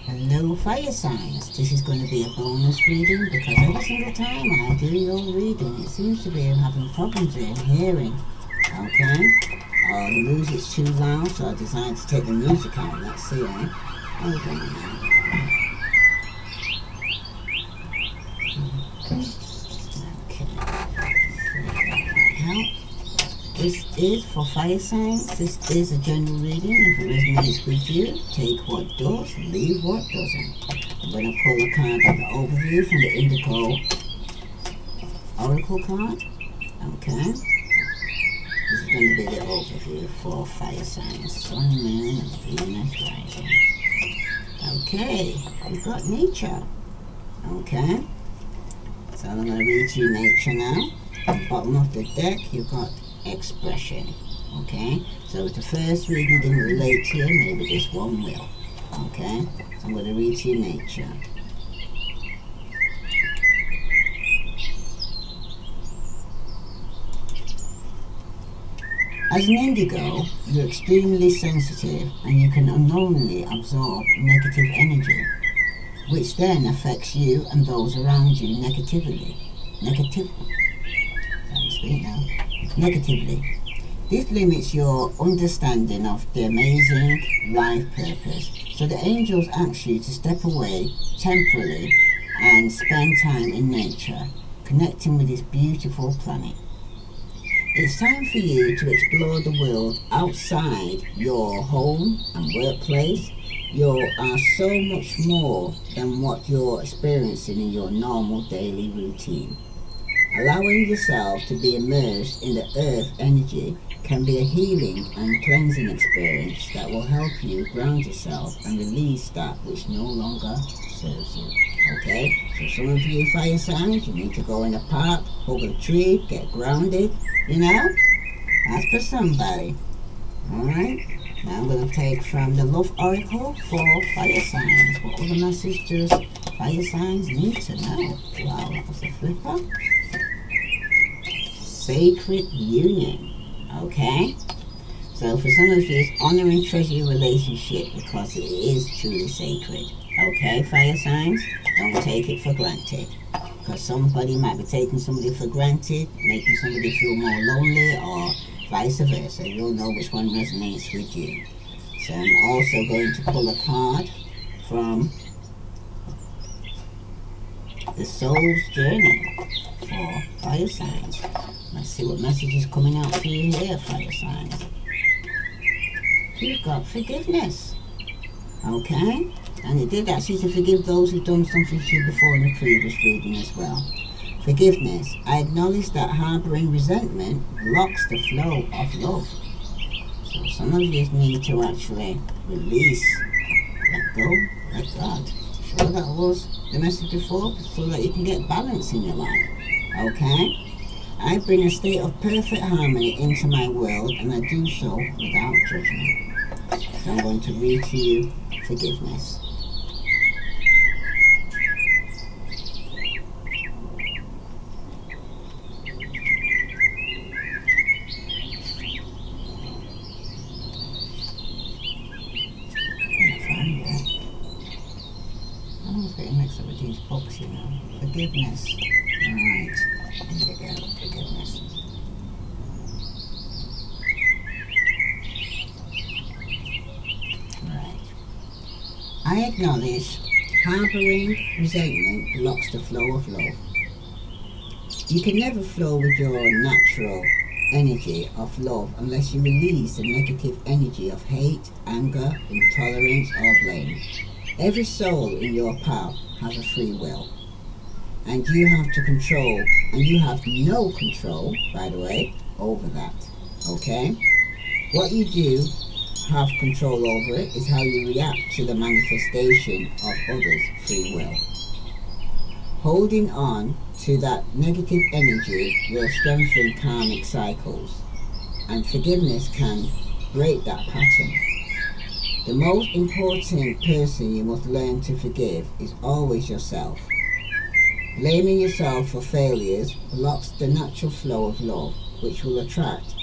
Hello fire signs. This is going to be a bonus reading because every single time I do your reading it seems to be I'm having problems in hearing. Okay? The music's too loud, so I decided to take the music out. Let's see, eh? Hold on now. Okay. Now, this is for fire signs. This is a general reading. If it resonates with you, take what does, leave what doesn't. I'm going to pull a card of the overview from the Indigo Oracle card. Okay. This is going to be the overview for fire signs. Sun, Moon, and Venus rising. Okay. We've got nature. Okay. So I'm going to read you nature now. At the bottom of the deck, you've got expression. Okay, so if the first reading didn't relate to you, maybe this one will. Okay, so I'm going to read to you nature. As an indigo, you're extremely sensitive and you can unknowingly absorb negative energy, which then affects you and those around you negatively. Negatively. This limits your understanding of the amazing life purpose. So the angels ask you to step away temporarily and spend time in nature, connecting with this beautiful planet. It's time for you to explore the world outside your home and workplace. You are so much more than what you're experiencing in your normal daily routine. Allowing yourself to be immersed in the earth energy can be a healing and cleansing experience that will help you ground yourself and release that which no longer serves you. Okay? So some of you fire signs, you need to go in the park, hug a tree, get grounded, you know? That's for somebody. Alright? Now I'm going to take from the Love Oracle for fire signs. What other message does fire signs need to know? Wow, that was a flipper. Sacred union. Okay? So for some of you, it's honor and treasure your relationship because it is truly sacred. Okay, fire signs? Don't take it for granted. Because somebody might be taking somebody for granted, making somebody feel more lonely, or vice versa. You'll know which one resonates with you. So I'm also going to pull a card from the Soul's Journey for fire signs. Let's see what message is coming out for you here, fire signs. You've got forgiveness. Okay? And it did ask you to forgive those who've done something to you before in the previous reading as well. Forgiveness. I acknowledge that harboring resentment blocks the flow of love. So some of you need to actually release, let go, let God. Sure that was the message before, so that you can get balance in your life. Okay? I bring a state of perfect harmony into my world, and I do so without judgment. So I'm going to read to you forgiveness. I always getting mixed up with these books, you know. Forgiveness. Alright. Here we go. Forgiveness. Right. I acknowledge harboring resentment blocks the flow of love. You can never flow with your natural energy of love unless you release the negative energy of hate, anger, intolerance, or blame. Every soul in your path has a free will. And you have to control, and you have no control, by the way, over that. Okay? What you do have control over it is how you react to the manifestation of others' free will. Holding on to that negative energy will strengthen karmic cycles, and forgiveness can break that pattern. The most important person you must learn to forgive is always yourself. Blaming yourself for failures blocks the natural flow of love, which will attract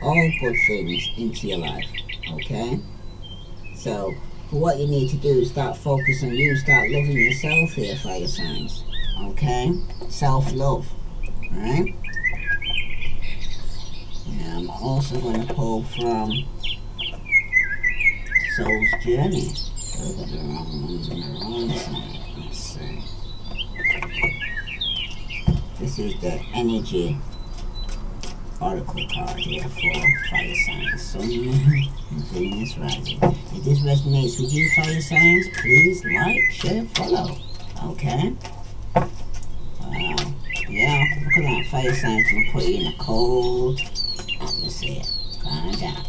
all good things into your life. Okay? So But what you need to do is start focusing on you, start loving yourself here, fire signs. Okay? Self-love. Alright? Yeah, I'm also going to pull from Soul's Journey. So I've got the wrong ones on the wrong side. Let's see. This is the energy oracle card here for fire signs. Sun, Moon, and Venus rising. If this resonates with you, fire signs, please like, share, follow. Okay? Wow. Yeah, look at that. Fire signs going to put you in a cold atmosphere. Calm down.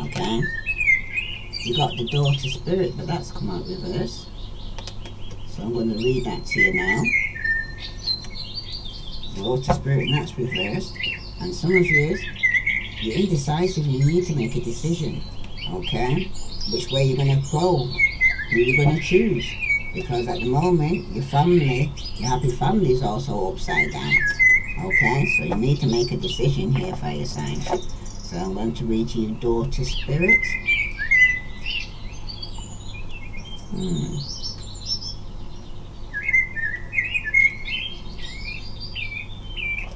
Okay? You got the daughter spirit, but that's come out reverse. So I'm going to read that to you now. Daughter spirit, and that's reversed. And some of you, you're indecisive and you need to make a decision. Okay? Which way you're going to go. Who you're going to choose. Because at the moment, your family, your happy family is also upside down. Okay? So you need to make a decision here, fire signs. So I'm going to read you daughter spirit.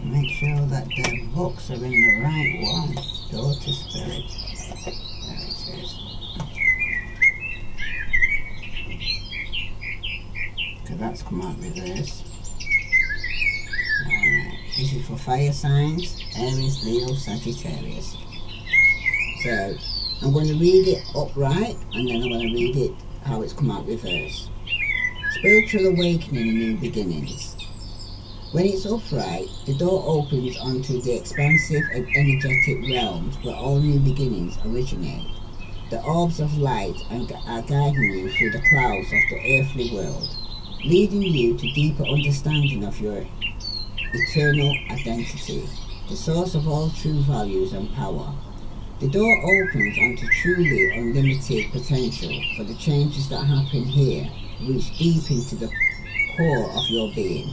Make sure that the books are in the right one. Daughter spirit. There it is. So that's come out reverse. Alright. This is for fire signs. Aries, Leo, Sagittarius. So I'm going to read it upright and then I'm going to read it how it's come out reverse. Spiritual awakening and new beginnings. When it's upright, the door opens onto the expansive and energetic realms where all new beginnings originate. The orbs of light are guiding you through the clouds of the earthly world, leading you to deeper understanding of your eternal identity, the source of all true values and power. The door opens onto truly unlimited potential for the changes that happen here reach deep into the core of your being.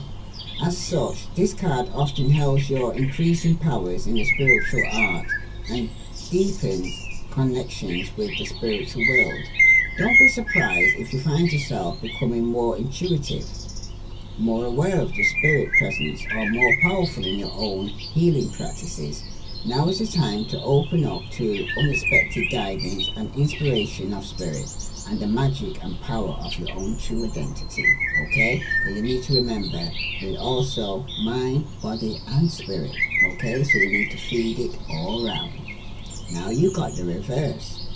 As such, this card often holds your increasing powers in the spiritual art and deepens connections with the spiritual world. Don't be surprised if you find yourself becoming more intuitive, more aware of the spirit presence, or more powerful in your own healing practices. Now is the time to open up to unexpected guidance and inspiration of spirit and the magic and power of your own true identity. Okay? Because you need to remember, you're also mind, body, and spirit. Okay? So you need to feed it all around. Now you got the reverse.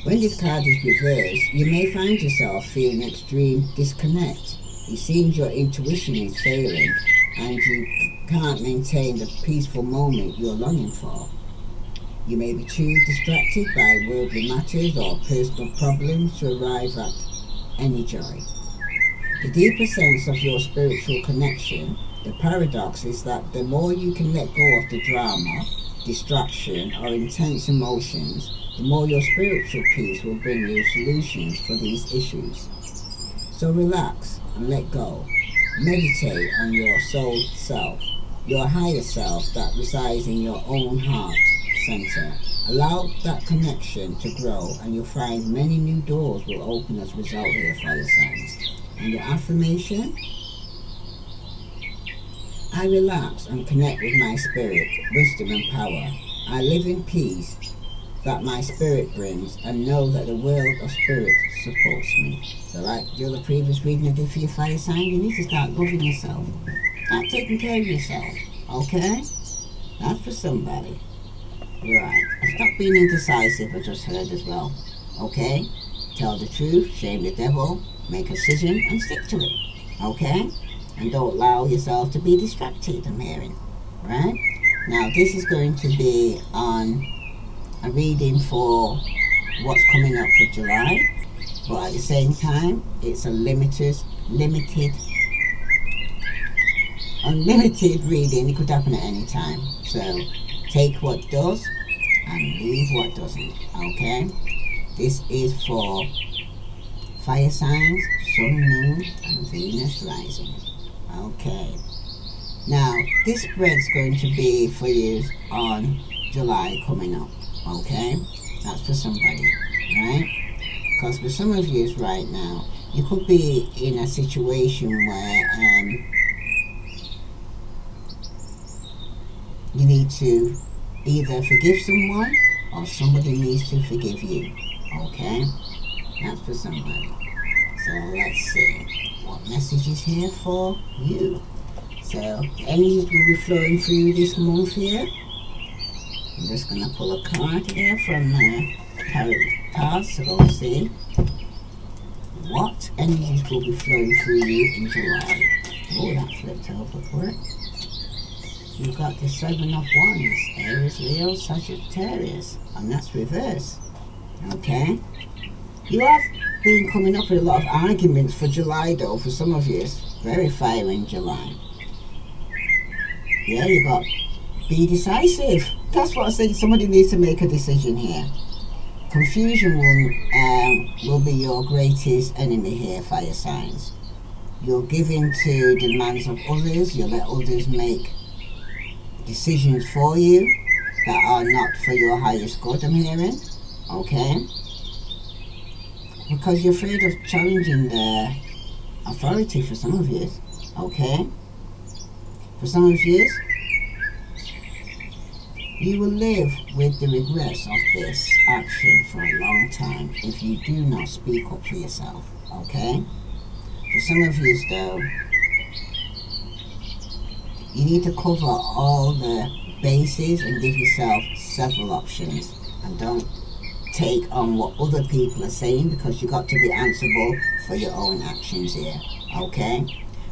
When this card is reversed, you may find yourself feeling extreme disconnect. It seems your intuition is failing and you can't maintain the peaceful moment you're longing for. You may be too distracted by worldly matters or personal problems to arrive at any joy. The deeper sense of your spiritual connection, the paradox is that the more you can let go of the drama, distraction, or intense emotions, the more your spiritual peace will bring you solutions for these issues. So relax and let go. Meditate on your soul self, your higher self that resides in your own heart center. Allow that connection to grow and you'll find many new doors will open as a result here, fire signs. And your affirmation? I relax and connect with my spirit, wisdom and power. I live in peace that my spirit brings and know that the world of spirit supports me. So like the other previous reading I did for your fire sign, you need to start loving yourself. Start taking care of yourself. Okay? That's for somebody. Right. And stop being indecisive, I just heard as well. Okay? Tell the truth, shame the devil, make a decision and stick to it. Okay? And don't allow yourself to be distracted, I'm hearing. Right? Now this is going to be on a reading for what's coming up for July, but at the same time it's a unlimited reading. It could happen at any time, so take what does and leave what doesn't. Okay, this is for fire signs, sun, moon and Venus rising. Okay, now this spread's going to be for you on July coming up. Okay, that's for somebody, right? Because for some of you right now, you could be in a situation where you need to either forgive someone or somebody needs to forgive you. Okay? That's for somebody. So let's see what message is here for you. So energies will be flowing through this month here. I'm just going to pull a card here from tarot cards to go see what energies will be flowing through you in July. Oh, that flipped over for it. You've got the Seven of Wands, Aries, Leo, Sagittarius, and that's reverse. Okay? You have been coming up with a lot of arguments for July though, for some of you. It's very fiery in July. Yeah, you got be decisive. That's what I said. Somebody needs to make a decision here. Confusion will be your greatest enemy here, fire signs. You'll give in to demands of others. You'll let others make decisions for you that are not for your highest good, I'm hearing. Okay? Because you're afraid of challenging the authority for some of you. Okay? For some of you, you will live with the regrets of this action for a long time if you do not speak up for yourself. Okay? For some of you though, you need to cover all the bases and give yourself several options, and don't take on what other people are saying, because you got to be answerable for your own actions here. Okay?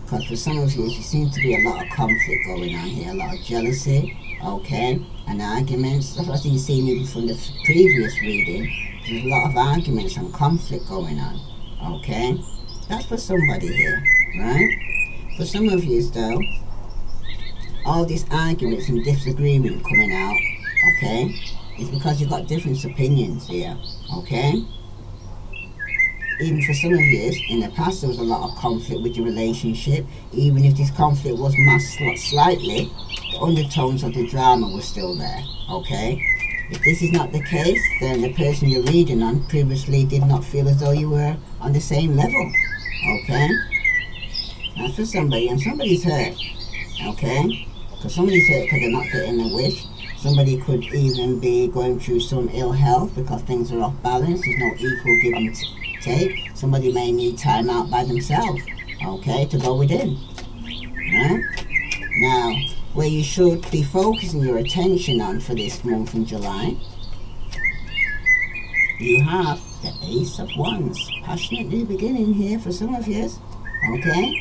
Because for some of you, there seems to be a lot of conflict going on here, a lot of jealousy, okay, and arguments. That's what you've seen even from the previous reading. There's a lot of arguments and conflict going on, okay? That's for somebody here, right? For some of you though, all these arguments and disagreement coming out, okay, is because you've got different opinions here, okay? Even for some of you, in the past there was a lot of conflict with your relationship. Even if this conflict was masked slightly, the undertones of the drama were still there, okay? If this is not the case, then the person you're reading on previously did not feel as though you were on the same level, okay? That's for somebody, and somebody's hurt, okay? Because somebody's hurt because they're not getting a wish. Somebody could even be going through some ill health because things are off balance. There's no equal give and take. Somebody may need time out by themselves, okay, to go within. Right? Now, where you should be focusing your attention on for this month in July, you have the Ace of Wands. Passionate new beginning here for some of you, okay?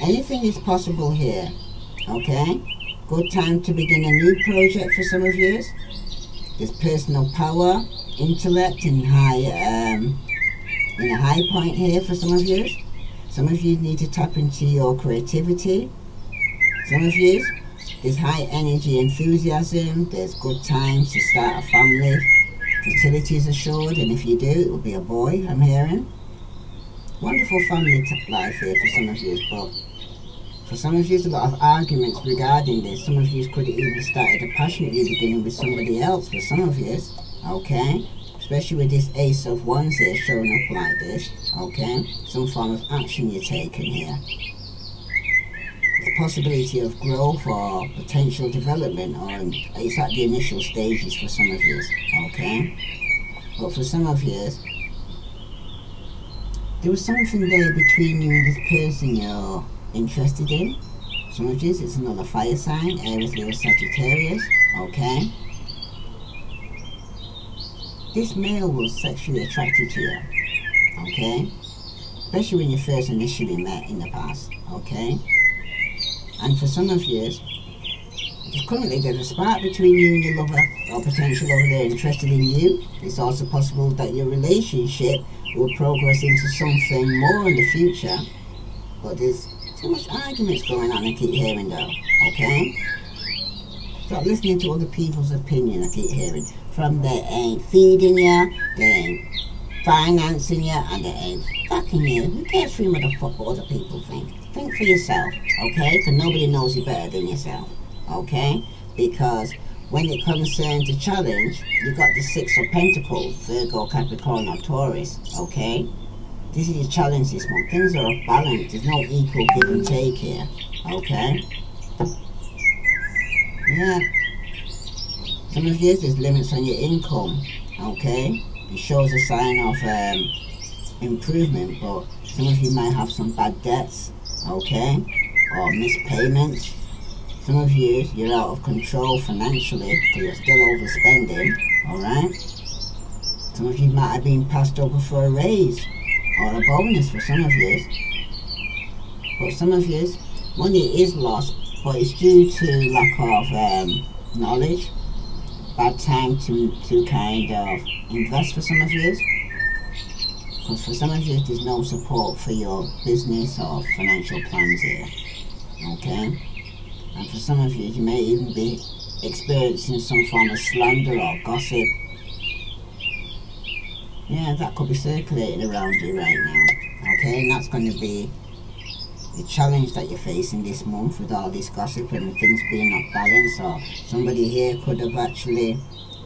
Anything is possible here, okay? Good time to begin a new project for some of you. There's personal power, intellect in a high point here for some of you. Some of you need to tap into your creativity. Some of you, there's high energy enthusiasm. There's good times to start a family. Fertility is assured, and if you do, it will be a boy, I'm hearing. Wonderful family life here for some of you, but for some of you, there's a lot of arguments regarding this. Some of you could have even started a passionate new beginning with somebody else for some of you, okay? Especially with this Ace of Wands here showing up like this, okay? Some form of action you're taking here. The possibility of growth or potential development, or it's at the initial stages for some of you, okay? But for some of you, there was something there between you and this person you're interested in. Some of you, it's another fire sign, Aries, Leo, Sagittarius, okay? This male was sexually attracted to you, okay? Especially when you first initially met in the past, okay? And for some of you, currently there's a spark between you and your lover or potential lover. They're interested in you. It's also possible that your relationship will progress into something more in the future, but there's too much arguments going on I keep hearing though, okay? Stop listening to other people's opinion I keep hearing. From they ain't feeding you, they ain't financing you, and they ain't fucking you. Who cares for what the fuck other people think? Think for yourself, okay? Because nobody knows you better than yourself, okay? Because when it concerns the challenge, you got the Six of Pentacles, Virgo, Capricorn, or Taurus, okay? This is your challenge this month. Things are off balance. There's no equal give and take here, okay? Yeah. Some of you, there's limits on your income, okay? It shows a sign of improvement, but some of you might have some bad debts, okay? Or missed payments. Some of you, you're out of control financially because you're still overspending, alright? Some of you might have been passed over for a raise or a bonus for some of you. But some of you, money is lost, but it's due to lack of knowledge, bad time to kind of invest for some of you. Because for some of you, there's no support for your business or financial plans here, okay? And for some of you, you may even be experiencing some form of slander or gossip. Yeah, that could be circulating around you right now, okay? And that's going to be the challenge that you're facing this month with all this gossip and things being off balance. Or somebody here could have actually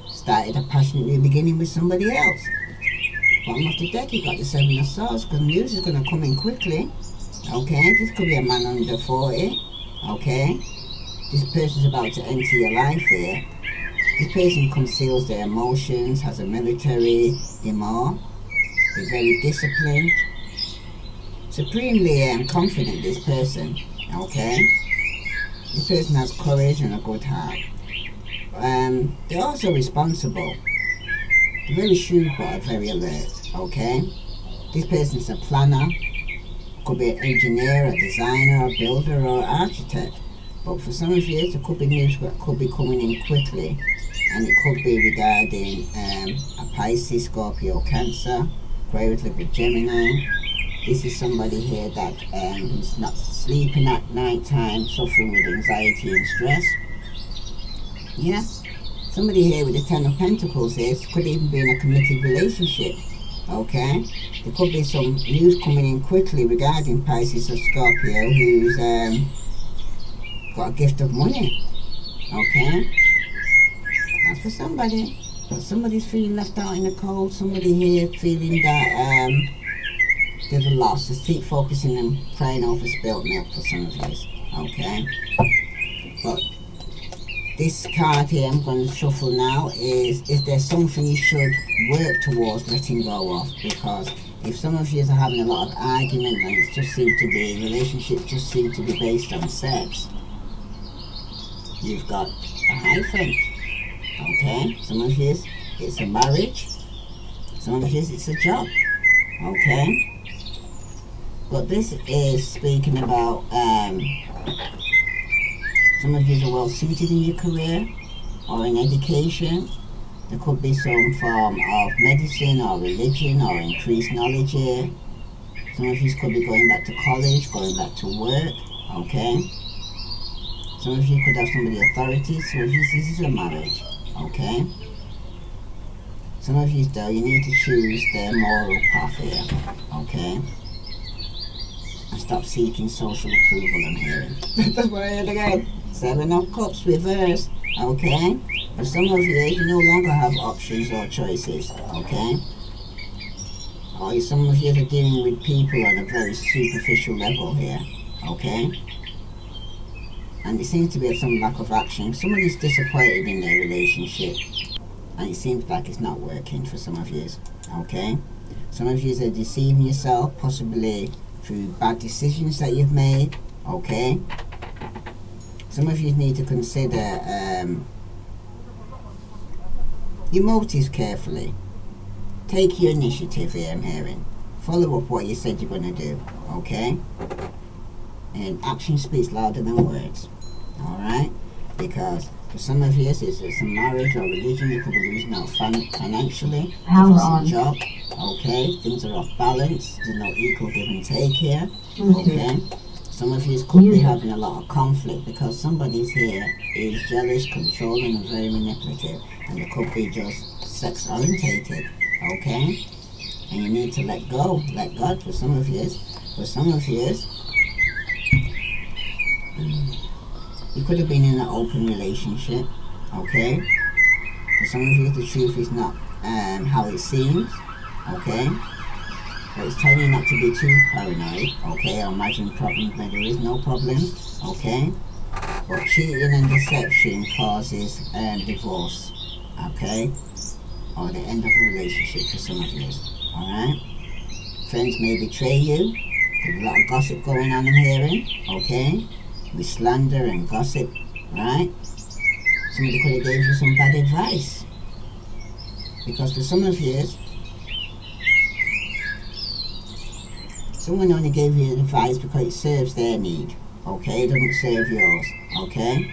started a passionate new beginning with somebody else. Bottom of the deck, you got the Seven of Swords, because news is going to come in quickly, okay? This could be a man under 40, okay? This person's about to enter your life here. This person conceals their emotions, has a military image. They're very disciplined. Supremely confident, this person, okay? This person has courage and a good heart. They're also responsible. They're very shrewd but very alert, okay? This person's a planner. Could be an engineer, a designer, a builder, or architect. But for some of you, there could be news that could be coming in quickly, and it could be regarding a Pisces, Scorpio, Cancer, Aquarius, Libra, Gemini. This is somebody here that who's not sleeping at night time, suffering with anxiety and stress. Yeah, somebody here with the Ten of Pentacles here could even be in a committed relationship. Okay, there could be some news coming in quickly regarding Pisces or Scorpio who's got a gift of money, okay? That's for somebody. But somebody's feeling left out in the cold. Somebody here feeling that there's a loss. Just keep focusing and praying over spilt milk for some of you, okay? But this card here I'm going to shuffle now is there something you should work towards letting go of? Because if some of you are having a lot of argument and it just seems to be, relationships just seem to be based on sex, you've got a Hierophant, okay? Some of you, it's a marriage. Some of you, it's a job, okay? But this is speaking about some of you are well suited in your career or in education. There could be some form of medicine or religion or increased knowledge here. Some of you could be going back to college, going back to work, okay? Some of you could have somebody authority. Some of you, this is a marriage, okay? Some of you, though, you need to choose the moral path here, okay? And stop seeking social approval and hearing. That's what I heard again. Seven of Cups reverse, okay? For some of you no longer have options or choices, okay? Or some of you are dealing with people on a very superficial level here, okay? And it seems to be some lack of action. Somebody's disappointed in their relationship, and it seems like it's not working for some of you, okay? Some of you are deceiving yourself, possibly through bad decisions that you've made, okay? Some of you need to consider your motives carefully. Take your initiative here, I'm hearing. Follow up what you said you're going to do, okay? And action speaks louder than words, alright? Because for some of you, it's a marriage or religion, you could be losing out financially. If it's a job, okay? Things are off balance, there's no equal give and take here, okay? Some of you could be having a lot of conflict because somebody's here is jealous, controlling, and very manipulative. And it could be just sex orientated, okay? And you need to let go, let God for some of you. For some of you, you could have been in an open relationship, okay? For some of you, the truth is not how it seems, okay? But it's telling you not to be too paranoid, okay? Or imagine problems where there is no problems, okay? But cheating and deception causes divorce, okay? Or the end of a relationship for some of you, alright? Friends may betray you. There's a lot of gossip going on, I'm hearing, okay? With slander and gossip, right? Somebody could have gave you some bad advice. Because for some of you, someone only gave you advice because it serves their need, okay? It doesn't serve yours, okay?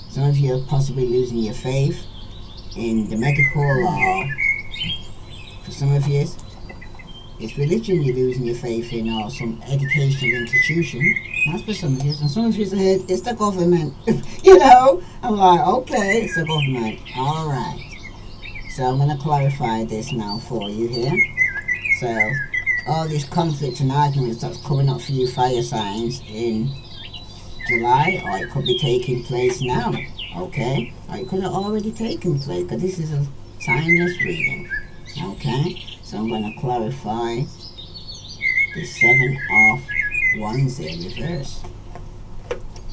Some of you are possibly losing your faith in the medical, or for some of you, it's religion you're losing your faith in, or some educational institution. That's for some of you. And some of you said, it's the government. You know? I'm like, okay, it's the government. Alright. So I'm going to clarify this now for you here. So, all these conflicts and arguments that's coming up for you fire signs in July, or it could be taking place now. Okay? Or it could have already taken place, because this is a timeless reading. Okay? So I'm going to clarify the 7 of Wands in reverse.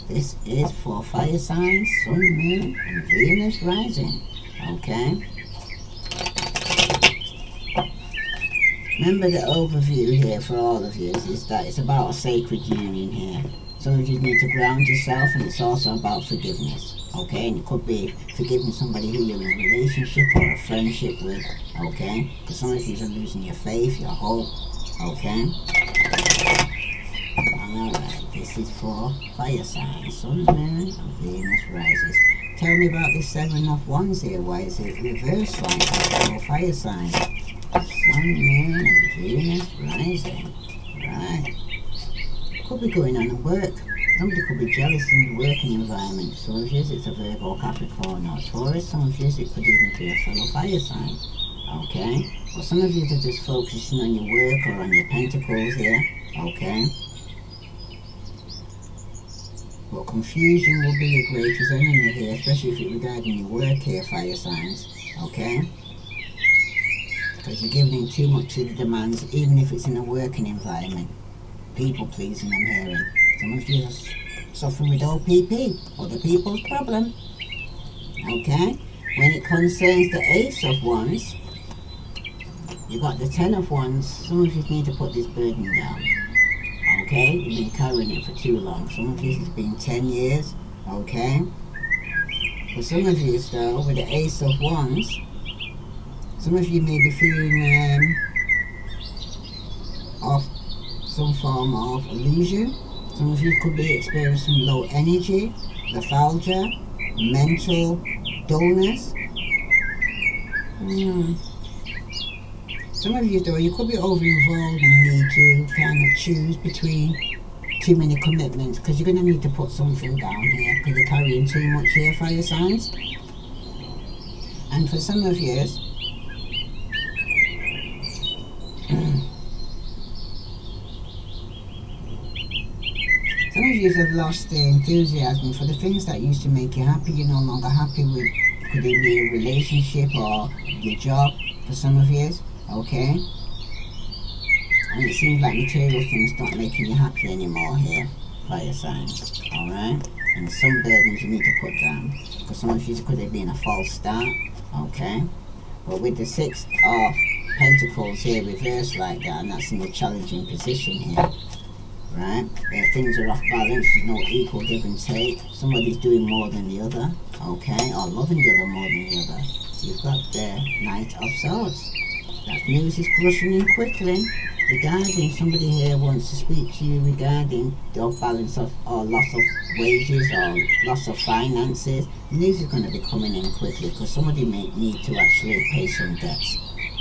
This is for fire signs, Sun, Moon, and Venus rising. Okay? Remember, the overview here for all of you is that it's about a sacred union here. Some of you need to ground yourself, and it's also about forgiveness. Okay? And it could be forgiving somebody who you're in a relationship or a friendship with. Okay? Because some of you are losing your faith, your hope. Okay? Alright, this is for fire signs, Sun, Moon, and Venus rises. Tell me about this 7 of Wands here. Why is it reversed like that for fire signs? Sun, Moon, and Venus rising. Right. Could be going on at work. Somebody could be jealous in the working environment. Some of you, it's a Virgo, Capricorn, or Taurus. Some of you, it could even be a fellow fire sign. Okay? Or some of you are just focusing on your work or on your pentacles here. Okay? But confusion will be your greatest enemy here, especially if it's regarding your work here, fire signs. Okay? Because you're giving in too much to the demands, even if it's in a working environment. People pleasing, I'm hearing. Some of you are suffering with OPP, other people's problem. Okay? When it concerns the Ace of Wands, you got the 10 of Wands. Some of you need to put this burden down. Okay? You've been carrying it for too long. Some of you, it's been 10 years. Okay? For some of you, though, with the Ace of Wands, some of you may be feeling of some form of illusion. Some of you could be experiencing low energy, lethargia, mental dullness. Some of you, though, you could be over-involved and need to kind of choose between too many commitments, because you're going to need to put something down here, because you're carrying too much here, fire signs. And for some of you, some of you have lost the enthusiasm for the things that used to make you happy. You're no longer happy with, could it be a relationship or your job for some of you, okay? And it seems like material things not making you happy anymore here, fire signs, alright? And some burdens you need to put down, because some of you could have been a false start, okay? But with the 6 of Pentacles here reversed like that, and that's in a challenging position here, right? Where things are off balance, there's no equal give and take. Somebody's doing more than the other, okay? Or loving the other more than the other. You've got the Knight of Swords. That news is crushing in quickly. Regarding somebody here wants to speak to you regarding the off balance of, or loss of wages, or loss of finances. The news is going to be coming in quickly, because somebody may need to actually pay some debts,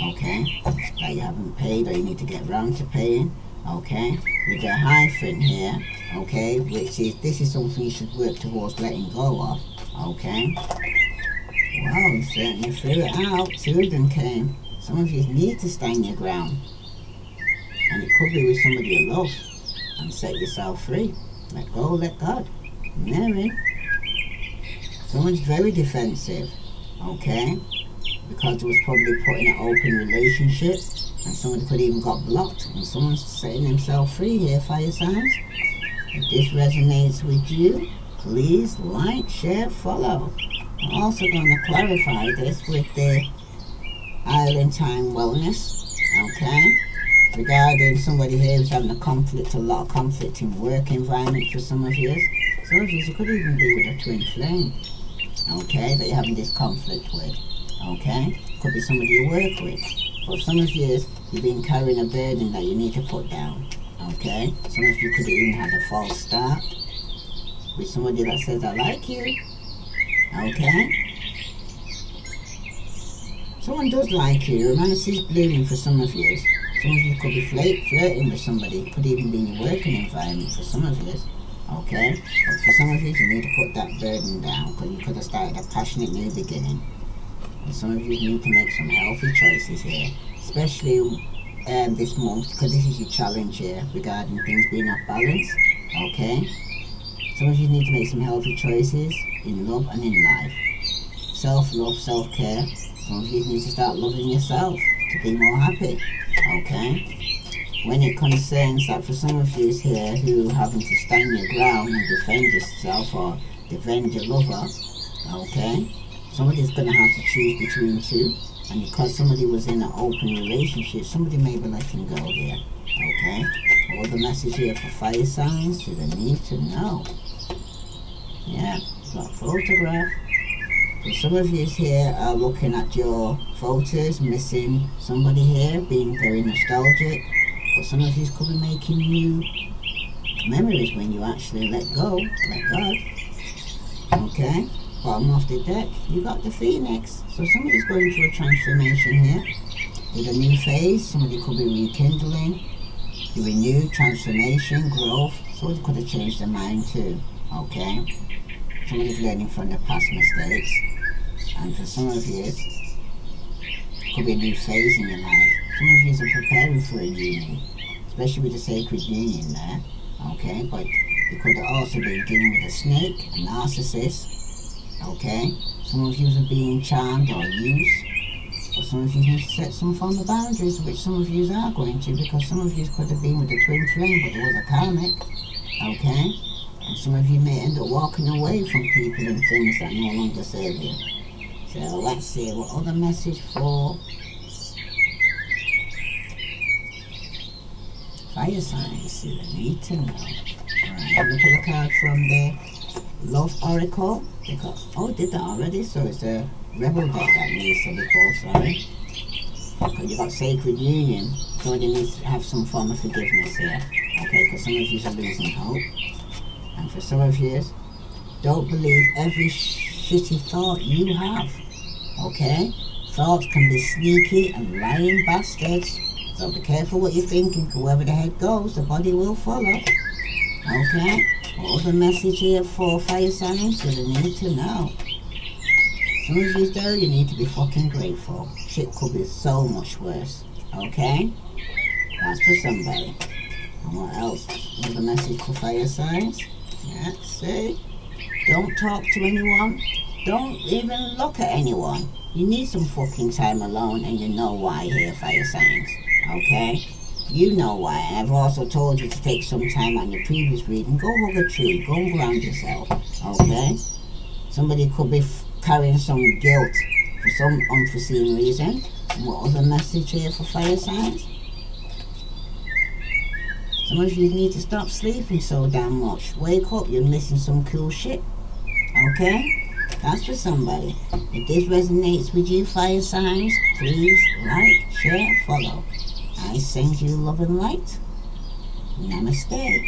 okay? That you haven't paid, or you need to get round to paying. Okay, with the hyphen here, okay, which is, this is something you should work towards letting go of, okay. Wow, you certainly threw it out. 2 of them came. Some of you need to stand your ground, and it could be with somebody you love, and set yourself free. Let go, let God. Marry. Someone's very defensive, okay? Because it was probably put in an open relationship, and somebody could even got blocked, and someone's setting themselves free here, fire signs. If this resonates with you, please like, share, follow. I'm also going to clarify this with the Island Time Wellness, okay? Regarding somebody here who's having a lot of conflict in work environment for some of you. Some of you could even be with a twin flame, okay, that you're having this conflict with, okay? Could be somebody you work with. For some of you, you've been carrying a burden that you need to put down, okay? Some of you could have even had a false start with somebody that says, I like you, okay? Someone does like you. Romance is blooming for some of you. Some of you could be flirting with somebody. Could even be in your working environment for some of you, okay? But for some of you, you need to put that burden down because you could have started a passionate new beginning. And some of you need to make some healthy choices here, especially this month, because this is your challenge here regarding things being off balance, okay? Some of you need to make some healthy choices in love and in life. Self-love, self-care. Some of you need to start loving yourself to be more happy, okay? When it concerns that for some of you here who having to stand your ground and defend yourself or defend your lover, okay? Somebody's going to have to choose between two, and because somebody was in an open relationship, somebody may be letting go here, okay? All the message here for fire signs, do they need to know? Yeah, got a photograph. So some of you here are looking at your photos, missing somebody here, being very nostalgic, but some of you could be making new memories when you actually let go, let God, okay? Bottom of the deck, you got the Phoenix. So somebody's going through a transformation here with a new phase. Somebody could be rekindling, renew, transformation, growth. Somebody could have changed their mind too, okay? Somebody's learning from their past mistakes. And for some of you, it could be a new phase in your life. Some of you are preparing for a union, especially with the sacred union there, okay? But you could have also been dealing with a snake, a narcissist, okay? Some of you are being charmed or used, but some of you need to set some form of boundaries, which some of you are going to, because some of you could have been with a twin flame, but it was a karmic, okay? And some of you may end up walking away from people and things that no longer serve you. So let's see what other message for fire signs do they need to know. Alright, I'm going to pull a card from the Love Oracle. Did that already? So it's a rebel deck that needs to be pulled, sorry. Because you've got Sacred Union, somebody needs to have some form of forgiveness here. Okay, because some of you are losing hope. And for some of you, don't believe every shitty thought you have. Okay? Thoughts can be sneaky and lying bastards. So be careful what you're thinking, because wherever the head goes, the body will follow. Okay? What other message here for fire signs? You need to know. Some of you though, you need to be fucking grateful. Shit could be so much worse. Okay? That's for somebody. And what else? Another message for fire signs? Yeah, see? Don't talk to anyone. Don't even look at anyone. You need some fucking time alone, and you know why here, fire signs. Okay? You know why. And I've also told you to take some time on your previous reading. Go hug a tree. Go and ground yourself. Okay? Somebody could be carrying some guilt for some unforeseen reason. And what other message here for fire signs? Some of you need to stop sleeping so damn much. Wake up, you're missing some cool shit. Okay? That's for somebody. If this resonates with you, fire signs, please like, share, follow. I send you love and light. Namaste.